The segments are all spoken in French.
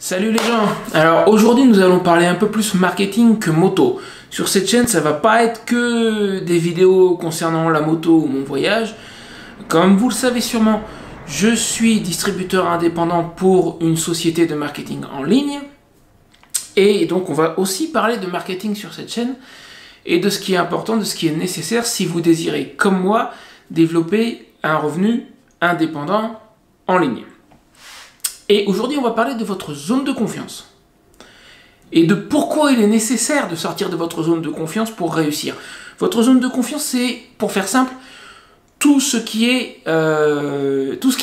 Salut les gens. Alors aujourd'hui nous allons parler un peu plus marketing que moto. Sur cette chaîne ça va pas être que des vidéos concernant la moto ou mon voyage. Comme vous le savez sûrement, je suis distributeur indépendant pour une société de marketing en ligne. Et donc on va aussi parler de marketing sur cette chaîne et de ce qui est important, de ce qui est nécessaire si vous désirez, comme moi, développer un revenu indépendant en ligne. Et aujourd'hui, on va parler de votre zone de confiance. Et de pourquoi il est nécessaire de sortir de votre zone de confiance pour réussir. Votre zone de confiance, c'est, pour faire simple, tout ce qui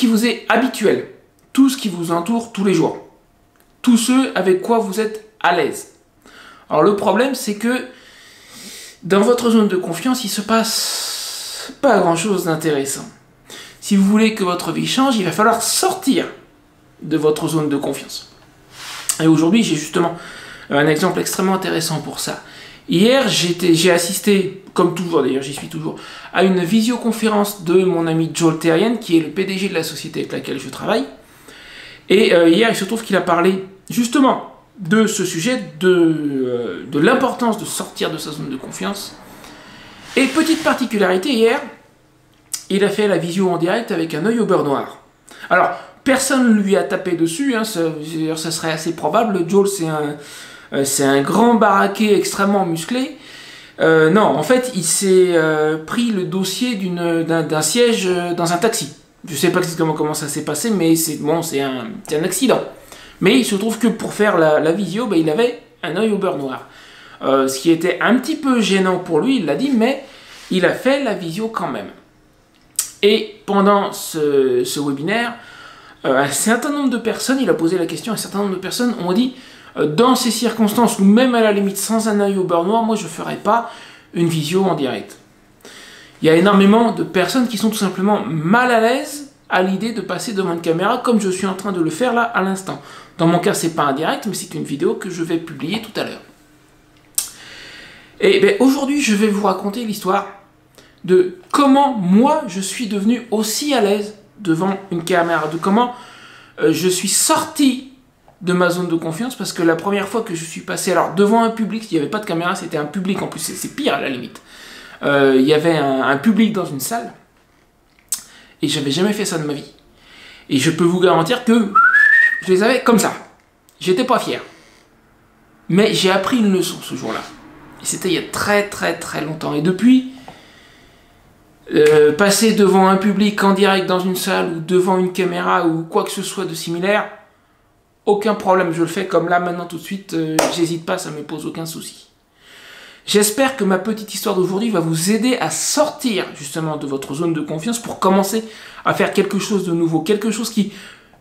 vous est habituel. Tout ce qui vous entoure tous les jours. Tout ce avec quoi vous êtes à l'aise. Alors le problème, c'est que dans votre zone de confiance, il se passe pas grand-chose d'intéressant. Si vous voulez que votre vie change, il va falloir sortir de votre zone de confiance. Et aujourd'hui, j'ai justement un exemple extrêmement intéressant pour ça. Hier, j'ai assisté, comme toujours d'ailleurs, j'y suis toujours, à une visioconférence de mon ami Joel Terrien, qui est le PDG de la société avec laquelle je travaille. Et hier, il se trouve qu'il a parlé justement de ce sujet, de l'importance de sortir de sa zone de confiance. Et petite particularité, hier, il a fait la visio en direct avec un œil au beurre noir. Alors, personne ne lui a tapé dessus, hein, ça serait assez probable. Joel, c'est un grand baraquet extrêmement musclé. Non, en fait, il s'est pris le dossier d'un siège dans un taxi. Je ne sais pas exactement comment ça s'est passé, mais c'est un accident. Mais il se trouve que pour faire la visio, il avait un œil au beurre noir. Ce qui était un petit peu gênant pour lui, il l'a dit, mais il a fait la visio quand même. Et pendant ce webinaire, un certain nombre de personnes, il a posé la question, un certain nombre de personnes ont dit dans ces circonstances, ou même à la limite sans un œil au beurre noir, moi je ne ferais pas une visio en direct. Il y a énormément de personnes qui sont tout simplement mal à l'aise à l'idée de passer devant une caméra comme je suis en train de le faire là à l'instant. Dans mon cas, c'est pas un direct, mais c'est une vidéo que je vais publier tout à l'heure. Et bien, aujourd'hui, je vais vous raconter l'histoire de comment moi je suis devenu aussi à l'aise devant une caméra, de comment je suis sorti de ma zone de confiance, parce que la première fois que je suis passé, alors devant un public, il n'y avait pas de caméra, c'était un public, en plus c'est pire à la limite, il y avait un public dans une salle, et j'avais jamais fait ça de ma vie, et je peux vous garantir que je les avais comme ça, j'étais pas fier, mais j'ai appris une leçon ce jour-là, et c'était il y a très très très longtemps, et depuis, passer devant un public en direct dans une salle ou devant une caméra ou quoi que ce soit de similaire, aucun problème, je le fais comme là maintenant tout de suite, j'hésite pas, ça me pose aucun souci. J'espère que ma petite histoire d'aujourd'hui va vous aider à sortir justement de votre zone de confiance pour commencer à faire quelque chose de nouveau, quelque chose qui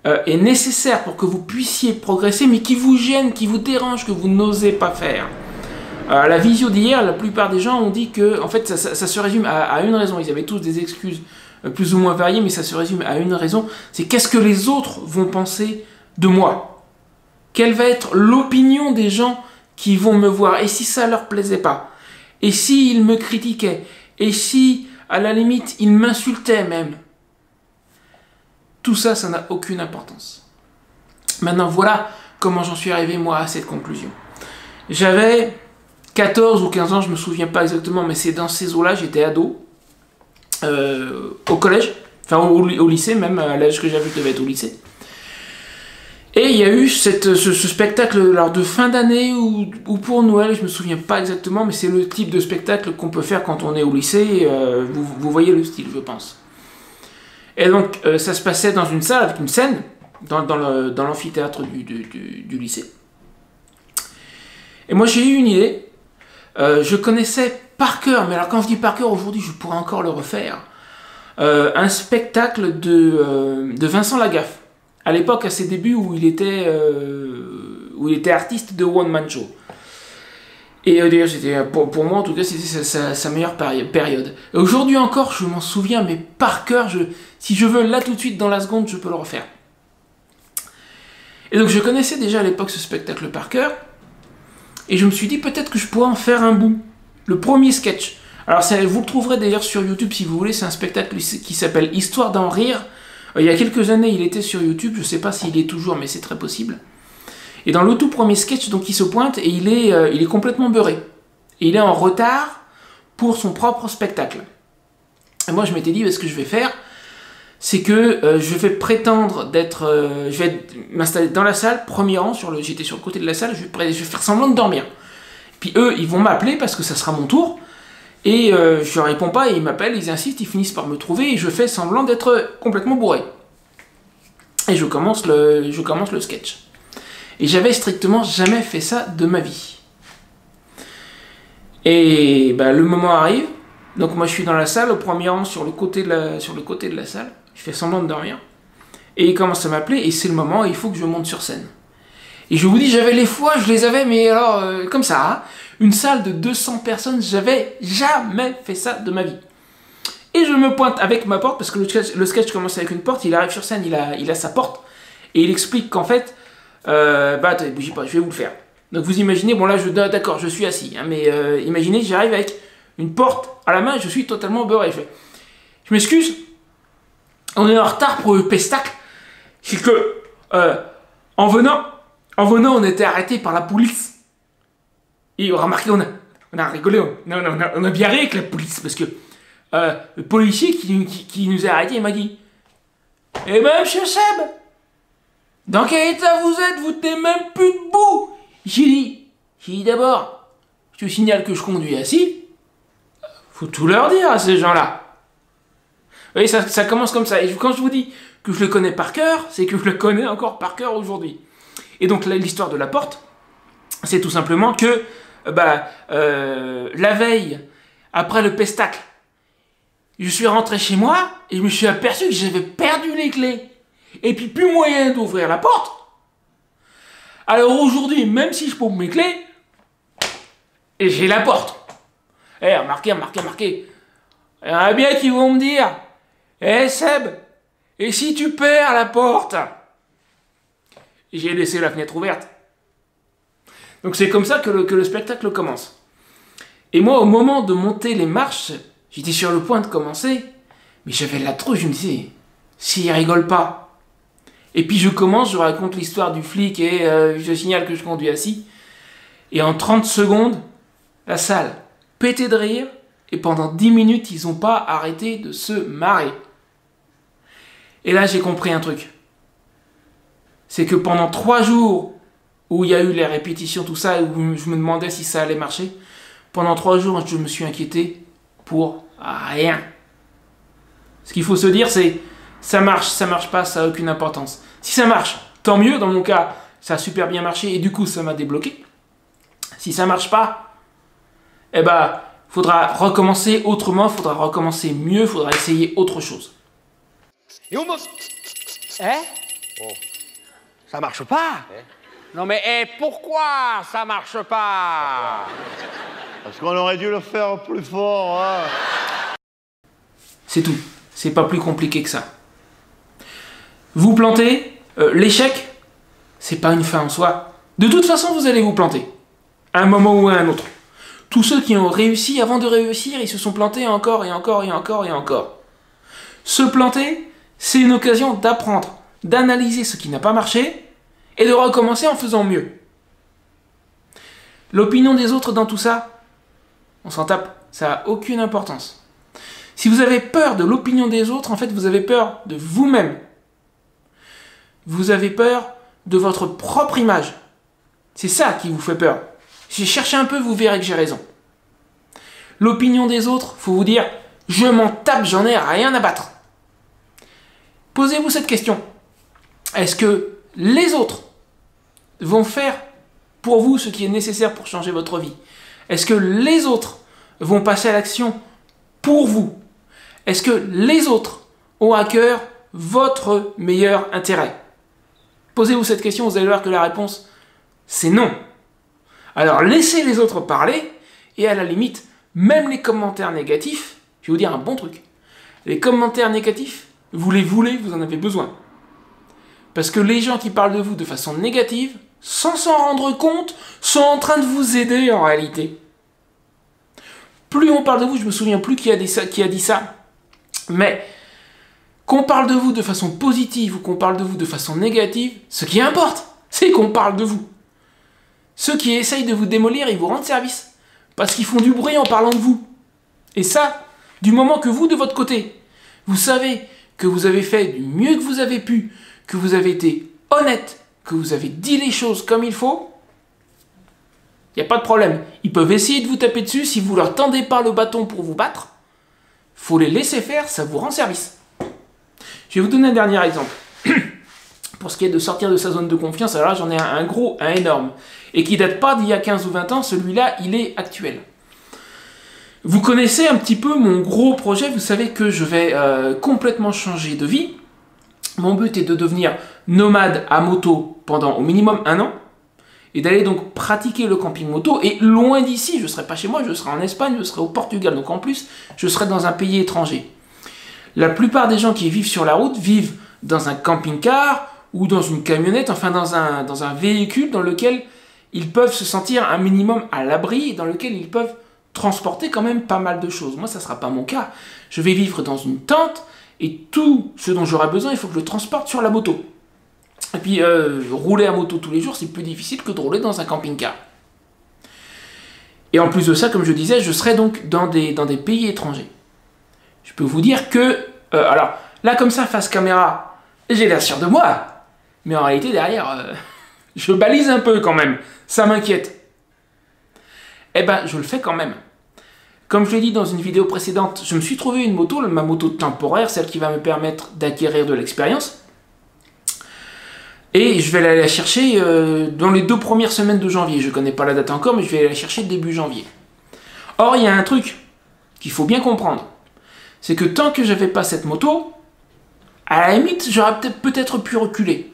est nécessaire pour que vous puissiez progresser mais qui vous gêne, qui vous dérange, que vous n'osez pas faire. La visio d'hier, la plupart des gens ont dit que en fait, ça se résume à une raison. Ils avaient tous des excuses plus ou moins variées, mais ça se résume à une raison. C'est qu'est-ce que les autres vont penser de moi? Quelle va être l'opinion des gens qui vont me voir? Et si ça leur plaisait pas? Et s'ils me critiquaient? Et si, à la limite, ils m'insultaient même? Tout ça, ça n'a aucune importance. Maintenant, voilà comment j'en suis arrivé, moi, à cette conclusion. J'avais 14 ou 15 ans, je me souviens pas exactement, mais c'est dans ces eaux-là, j'étais ado, au collège, enfin au lycée, même à l'âge que j'avais, je devais être au lycée. Et il y a eu ce spectacle lors de fin d'année ou pour Noël, je me souviens pas exactement, mais c'est le type de spectacle qu'on peut faire quand on est au lycée, vous voyez le style, je pense. Et donc, ça se passait dans une salle avec une scène, dans l'amphithéâtre du lycée. Et moi j'ai eu une idée. Je connaissais par cœur, mais alors quand je dis par cœur, aujourd'hui je pourrais encore le refaire, un spectacle de Vincent Lagaffe, à l'époque à ses débuts où il était artiste de One Man Show. Et d'ailleurs, pour moi en tout cas, c'était sa meilleure période. Et aujourd'hui encore, je m'en souviens, mais par cœur, si je veux là tout de suite dans la seconde, je peux le refaire. Et donc je connaissais déjà à l'époque ce spectacle par cœur. Et je me suis dit peut-être que je pourrais en faire un bout. Le premier sketch. Alors vous le trouverez d'ailleurs sur YouTube si vous voulez. C'est un spectacle qui s'appelle Histoire d'en rire. Il y a quelques années il était sur YouTube. Je ne sais pas s'il est toujours mais c'est très possible. Et dans le tout premier sketch, donc il se pointe et il est complètement beurré. Et il est en retard pour son propre spectacle. Et moi je m'étais dit, ce que je vais faire, c'est que je vais prétendre d'être... je vais m'installer dans la salle, premier rang, j'étais sur le côté de la salle, je vais faire semblant de dormir. Puis eux, ils vont m'appeler parce que ça sera mon tour. Et je leur réponds pas, et ils m'appellent, ils insistent, ils finissent par me trouver, et je fais semblant d'être complètement bourré. Et je commence le sketch. Et j'avais strictement jamais fait ça de ma vie. Et le moment arrive, donc moi je suis dans la salle, au premier rang, sur le côté de la salle, je fais semblant de dormir, et ils commencent à m'appeler, et c'est le moment où il faut que je monte sur scène. Et je vous dis, j'avais les fois, je les avais, mais alors, comme ça, hein, une salle de 200 personnes, j'avais jamais fait ça de ma vie. Et je me pointe avec ma porte, parce que le sketch commence avec une porte, il arrive sur scène, il a sa porte, et il explique qu'en fait, attendez, bougez pas, je vais vous le faire. Donc vous imaginez, bon là, d'accord, je suis assis, hein, mais imaginez, j'arrive avec une porte à la main, et je suis totalement beurré. Je m'excuse, on est en retard pour le pestacle, c'est que, en venant, on était arrêté par la police. Et remarquez, on a rigolé, on a bien ri avec la police, parce que le policier qui nous a arrêtés, il m'a dit, eh ben, monsieur Seb, dans quel état vous êtes? Vous tenez même plus debout. J'ai dit d'abord, je te signale que je conduis assis. Faut tout leur dire à ces gens-là. Vous voyez, ça commence comme ça. Et quand je vous dis que je le connais par cœur, c'est que je le connais encore par cœur aujourd'hui. Et donc l'histoire de la porte, c'est tout simplement que la veille, après le pestacle, je suis rentré chez moi et je me suis aperçu que j'avais perdu les clés. Et puis plus moyen d'ouvrir la porte. Alors aujourd'hui, même si je pompe mes clés, et j'ai la porte. Eh, remarquez. Il y en a bien qui vont me dire, eh Seb, et si tu perds la porte? J'ai laissé la fenêtre ouverte. Donc c'est comme ça que le spectacle commence. Et moi, au moment de monter les marches, j'étais sur le point de commencer, mais j'avais la trouille, je me disais, s'il rigole pas. Et puis je raconte l'histoire du flic et je signale que je conduis assis. Et en 30 secondes, la salle pétait de rire, et pendant 10 minutes, ils n'ont pas arrêté de se marrer. Et là, j'ai compris un truc. C'est que pendant 3 jours où il y a eu les répétitions, tout ça, où je me demandais si ça allait marcher, pendant 3 jours, je me suis inquiété pour rien. Ce qu'il faut se dire, c'est ça marche pas, ça n'a aucune importance. Si ça marche, tant mieux, dans mon cas, ça a super bien marché et du coup, ça m'a débloqué. Si ça marche pas, eh ben, faudra recommencer autrement, faudra recommencer mieux, faudra essayer autre chose. Et on monte. Oh, ça marche pas. Non mais pourquoi ça marche pas? Parce qu'on aurait dû le faire plus fort. Hein. C'est tout. C'est pas plus compliqué que ça. Vous plantez, l'échec, c'est pas une fin en soi. De toute façon, vous allez vous planter. À un moment ou à un autre. Tous ceux qui ont réussi, avant de réussir, ils se sont plantés encore et encore et encore et encore. Se planter, c'est une occasion d'apprendre, d'analyser ce qui n'a pas marché et de recommencer en faisant mieux. L'opinion des autres dans tout ça, on s'en tape, ça n'a aucune importance. Si vous avez peur de l'opinion des autres, en fait, vous avez peur de vous-même. Vous avez peur de votre propre image. C'est ça qui vous fait peur. Si cherchez un peu, vous verrez que j'ai raison. L'opinion des autres, faut vous dire, je m'en tape, j'en ai rien à battre. Posez-vous cette question. Est-ce que les autres vont faire pour vous ce qui est nécessaire pour changer votre vie? Est-ce que les autres vont passer à l'action pour vous? Est-ce que les autres ont à cœur votre meilleur intérêt? Posez-vous cette question, vous allez voir que la réponse, c'est non. Alors laissez les autres parler, et à la limite, même les commentaires négatifs, je vais vous dire un bon truc. Les commentaires négatifs, vous les voulez, vous en avez besoin. Parce que les gens qui parlent de vous de façon négative, sans s'en rendre compte, sont en train de vous aider en réalité. Plus on parle de vous, je me souviens plus qui a dit ça, mais qu'on parle de vous de façon positive ou qu'on parle de vous de façon négative, ce qui importe, c'est qu'on parle de vous. Ceux qui essayent de vous démolir, ils vous rendent service. Parce qu'ils font du bruit en parlant de vous. Et ça, du moment que vous, de votre côté, vous savez que vous avez fait du mieux que vous avez pu, que vous avez été honnête, que vous avez dit les choses comme il faut, il n'y a pas de problème. Ils peuvent essayer de vous taper dessus. Si vous leur tendez pas le bâton pour vous battre, faut les laisser faire, ça vous rend service. Je vais vous donner un dernier exemple. Pour ce qui est de sortir de sa zone de confiance, alors là j'en ai un gros, un énorme. Et qui date pas d'il y a 15 ou 20 ans, celui-là il est actuel. Vous connaissez un petit peu mon gros projet, vous savez que je vais complètement changer de vie. Mon but est de devenir nomade à moto pendant au minimum 1 an. Et d'aller donc pratiquer le camping moto. Et loin d'ici, je ne serai pas chez moi, je serai en Espagne, je serai au Portugal. Donc en plus, je serai dans un pays étranger. La plupart des gens qui vivent sur la route vivent dans un camping-car ou dans une camionnette, enfin dans un véhicule dans lequel ils peuvent se sentir un minimum à l'abri et dans lequel ils peuvent transporter quand même pas mal de choses. Moi, ça ne sera pas mon cas. Je vais vivre dans une tente et tout ce dont j'aurai besoin, il faut que je le transporte sur la moto. Et puis, rouler à moto tous les jours, c'est plus difficile que de rouler dans un camping-car. Et en plus de ça, comme je disais, je serai donc dans des pays étrangers. Je peux vous dire que... alors, là, comme ça, face caméra, j'ai l'air sûr de moi. Mais en réalité, derrière, je balise un peu quand même. Ça m'inquiète. Eh ben, je le fais quand même. Comme je l'ai dit dans une vidéo précédente, je me suis trouvé une moto, ma moto temporaire, celle qui va me permettre d'acquérir de l'expérience. Et je vais aller la chercher dans les 2 premières semaines de janvier. Je ne connais pas la date encore, mais je vais aller la chercher début janvier. Or, il y a un truc qu'il faut bien comprendre. C'est que tant que je n'avais pas cette moto, à la limite, j'aurais peut-être pu reculer.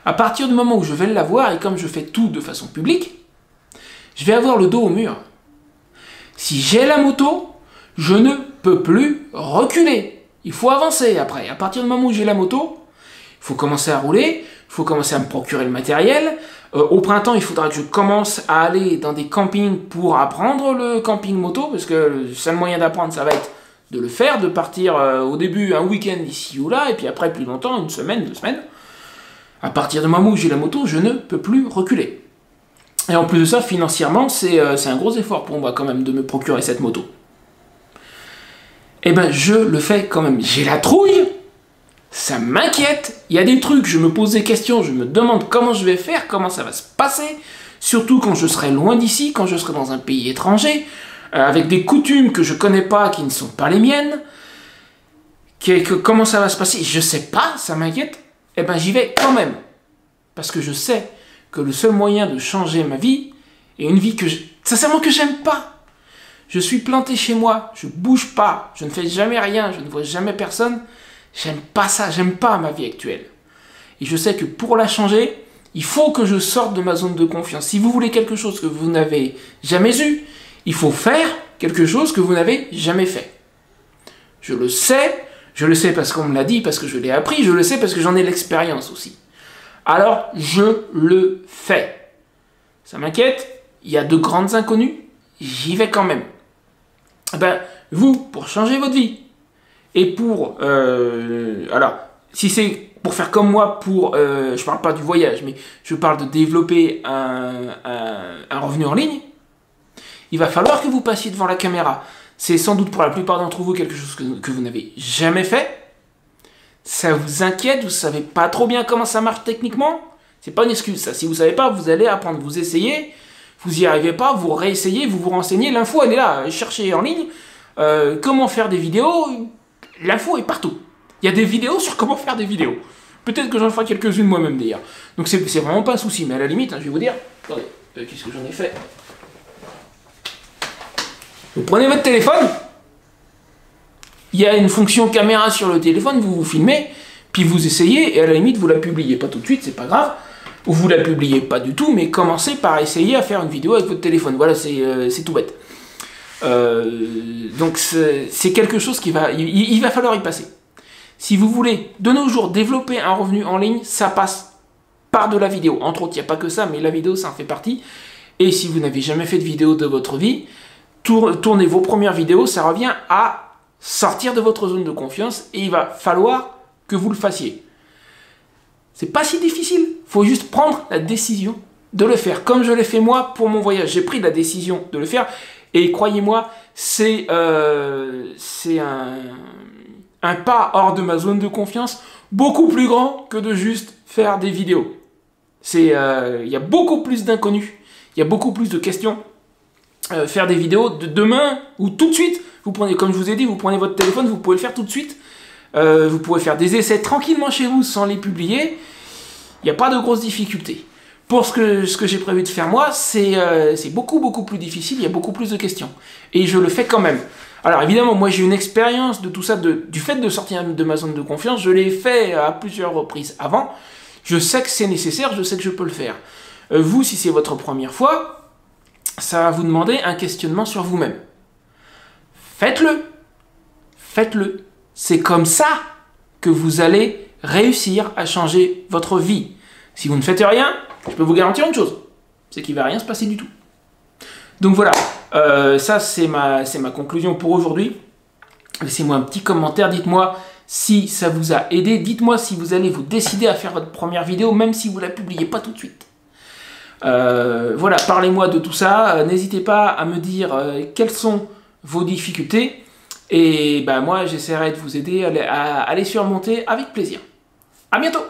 À partir du moment où je vais l'avoir, et comme je fais tout de façon publique, je vais avoir le dos au mur. Si j'ai la moto, je ne peux plus reculer. Il faut avancer après. À partir du moment où j'ai la moto, il faut commencer à rouler, il faut commencer à me procurer le matériel. Au printemps, il faudra que je commence à aller dans des campings pour apprendre le camping moto, parce que le seul moyen d'apprendre, ça va être de le faire, de partir au début un week-end ici ou là, et puis après plus longtemps, 1 semaine, 2 semaines. À partir du moment où j'ai la moto, je ne peux plus reculer. Et en plus de ça, financièrement, c'est un gros effort pour moi quand même de me procurer cette moto. Eh ben, je le fais quand même. J'ai la trouille, ça m'inquiète. Il y a des trucs, je me pose des questions, je me demande comment je vais faire, comment ça va se passer. Surtout quand je serai loin d'ici, quand je serai dans un pays étranger, avec des coutumes que je connais pas, qui ne sont pas les miennes. Comment ça va se passer? Je sais pas, ça m'inquiète. Eh ben, j'y vais quand même. Parce que je sais que le seul moyen de changer ma vie, est une vie sincèrement que j'aime pas. Je suis planté chez moi, je bouge pas, je ne fais jamais rien, je ne vois jamais personne. J'aime pas ça, j'aime pas ma vie actuelle. Et je sais que pour la changer, il faut que je sorte de ma zone de confiance. Si vous voulez quelque chose que vous n'avez jamais eu, il faut faire quelque chose que vous n'avez jamais fait. Je le sais parce qu'on me l'a dit, parce que je l'ai appris, je le sais parce que j'en ai l'expérience aussi. Alors, je le fais. Ça m'inquiète, il y a de grandes inconnues, j'y vais quand même. Ben, vous, pour changer votre vie, et pour... alors, si c'est pour faire comme moi, je parle pas du voyage, mais je parle de développer un revenu en ligne, il va falloir que vous passiez devant la caméra. C'est sans doute pour la plupart d'entre vous quelque chose que vous n'avez jamais fait. Ça vous inquiète, vous ne savez pas trop bien comment ça marche techniquement. C'est pas une excuse ça. Si vous ne savez pas, vous allez apprendre, vous essayez, vous n'y arrivez pas, vous réessayez, vous vous renseignez. L'info, elle est là. Cherchez en ligne comment faire des vidéos. L'info est partout. Il y a des vidéos sur comment faire des vidéos. Peut-être que j'en ferai quelques-unes moi-même d'ailleurs. Donc c'est vraiment pas un souci. Mais à la limite, je vais vous dire, attendez, qu'est-ce que j'en ai fait? Vous prenez votre téléphone, il y a une fonction caméra sur le téléphone, vous vous filmez, puis vous essayez, et à la limite, vous la publiez pas tout de suite, c'est pas grave, ou vous la publiez pas du tout, mais commencez par essayer à faire une vidéo avec votre téléphone. Voilà, c'est tout bête. Donc c'est quelque chose qui va... Il va falloir y passer. Si vous voulez, de nos jours, développer un revenu en ligne, ça passe par de la vidéo. Entre autres, il n'y a pas que ça, mais la vidéo, ça en fait partie. Et si vous n'avez jamais fait de vidéo de votre vie, tournez vos premières vidéos, ça revient à sortir de votre zone de confiance et il va falloir que vous le fassiez. C'est pas si difficile. Faut juste prendre la décision de le faire. Comme je l'ai fait moi pour mon voyage. J'ai pris la décision de le faire. Et croyez-moi, c'est un pas hors de ma zone de confiance beaucoup plus grand que de juste faire des vidéos. Il y a beaucoup plus d'inconnus. Il y a beaucoup plus de questions. Faire des vidéos de demain ou tout de suite. Vous prenez, comme je vous ai dit, vous prenez votre téléphone, vous pouvez le faire tout de suite. Vous pouvez faire des essais tranquillement chez vous sans les publier. Il n'y a pas de grosses difficultés. Pour ce que j'ai prévu de faire moi, c'est beaucoup plus difficile, il y a beaucoup plus de questions. Et je le fais quand même. Alors évidemment, moi j'ai une expérience de tout ça, du fait de sortir de ma zone de confiance, je l'ai fait à plusieurs reprises avant. Je sais que c'est nécessaire, je sais que je peux le faire. Vous, si c'est votre première fois, ça va vous demander un questionnement sur vous-même. Faites-le. Faites-le. C'est comme ça que vous allez réussir à changer votre vie. Si vous ne faites rien, je peux vous garantir une chose, c'est qu'il ne va rien se passer du tout. Donc voilà, ça c'est ma conclusion pour aujourd'hui. Laissez-moi un petit commentaire, dites-moi si ça vous a aidé, dites-moi si vous allez vous décider à faire votre première vidéo, même si vous ne la publiez pas tout de suite. Voilà, parlez-moi de tout ça, n'hésitez pas à me dire quelles sont vos difficultés, et ben moi j'essaierai de vous aider à les surmonter avec plaisir. À bientôt!